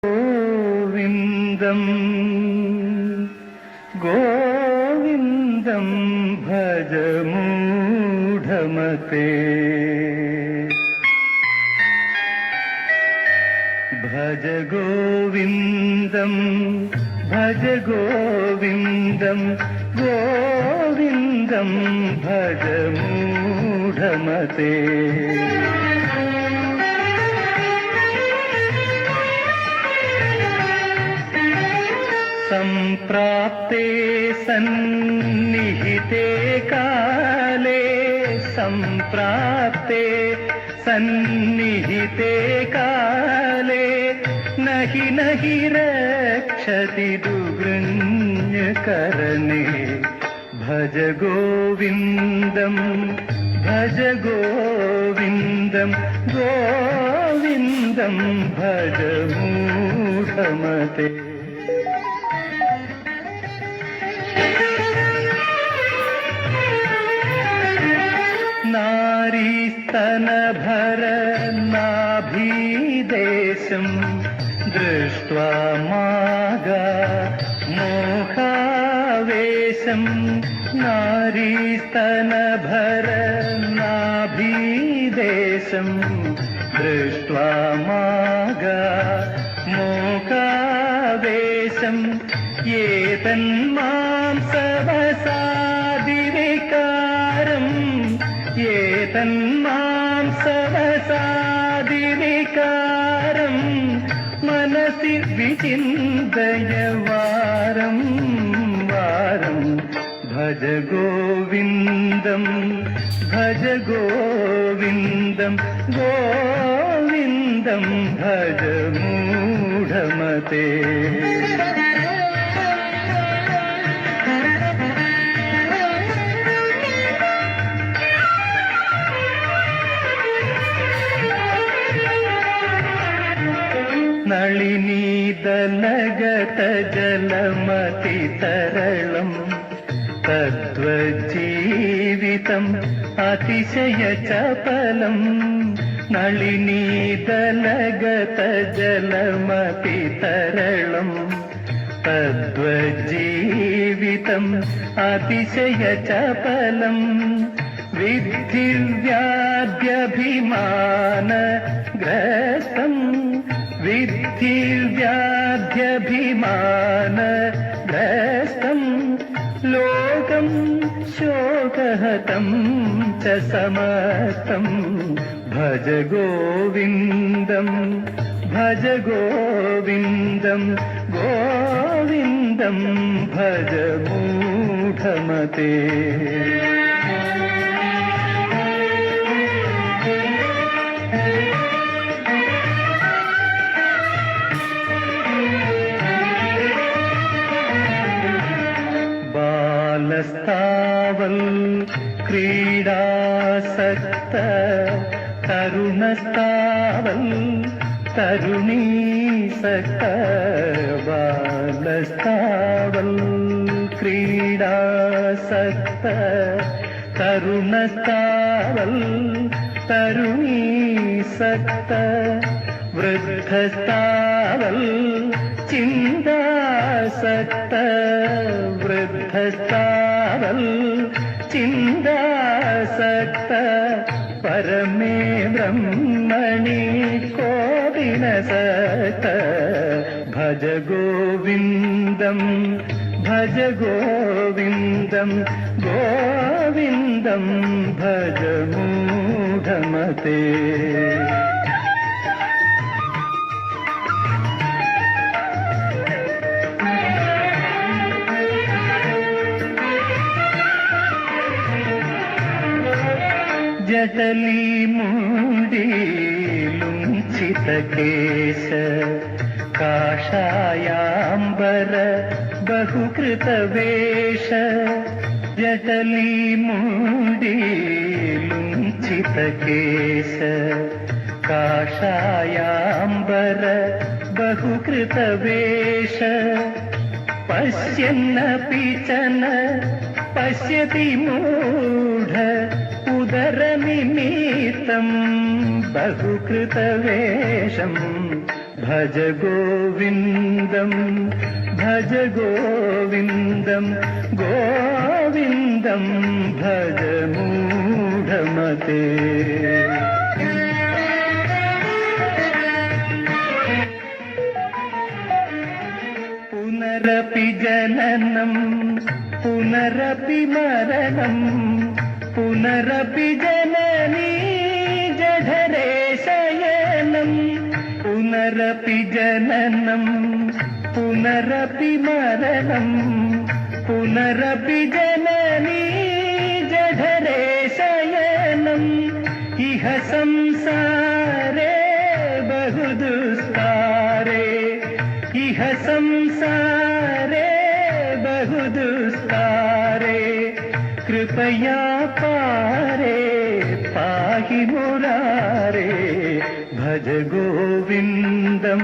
गोविन्दं गोविन्दं भज मूढमते भज गोविन्दं भज गोविन्दं गोविन्दं भज मूढमते सम्प्राप्ते सन्निहिते काले सम्प्राप्ते सन्निहिते काले नहि नहि रक्षति दुर्गृह्यकरणे भज गोविन्दं भज गोविन्दं गोविन्दं भज मूढमते नारीस्तनभर नाभीदेशं दृष्ट्वा मागा मोहावेशं नारीस्तनभर नाभीदेशं दृष्ट्वा मागा मोहावेशं एतन्मांसवसादिविकारम् एतन्मांसवसादिविकारम् मनसि विचिन्तय वारं वारं भज गोविन्दं भज गोविन्दं गोविन्दं भज मूढमते नलिनीदलगत जलमतितरलम् तद्वज्जीवितम् अतिशयचपलम् नलिनीदलगत जलमतितरलम् तद्वज्जीवितम् अतिशयचपलम् विद्धिव्याध्यभिमानग्रस्तम् विद्धिव्याध्यभिमानग्रस्तं लोकं शोकहतं च समस्तं भज गोविन्दं भज गोविन्दं गोविन्दं भज मूढमते बालस्तावल् क्रीडासक्त तरुणस्तावल् तरुणीसक्त बालस्तावल् क्रीडासक्त तरुणस्तावल् तरुणीसक्त वृद्धस्तावल् चिन्तासक्त वृद्धस्तावल् चिन्तासक्त परमे ब्रह्मणि कोविनसक्त भज गोविन्दं भज गोविन्दं गोविन्दं भज मूढमते जटली मुंडी लुंचितकेश काषायाम्बर बहुकृतवेश जटली मुंडी लुंचितकेश काषायाम्बर बहुकृतवेश पश्यन्नपि च न पश्यति मूढ उदरनिमित्तं बहुकृतवेषं ഭജ ഗോവിന്ദം ഭജ ഗോവിന്ദം ഗോവിന്ദം ഭജ മൂഢമതേ. പുനരപി ജനനം പുനരപി മരണം പുനരപി ജനനീ ജഠരേ ശയനം. പുനരപി ജനനം പുനരപി മരണം പുനരപി ജനനീ ജഠരേ ശയനം. ഇഹ സംസാരേ ബഹുദുസ്താരേ ഇഹ സംസാരേ ബഹുദുസ്താരേ. കൃപയാ പാരേ പാഹി മുരാരേ ഭജ ഗോവിന്ദം.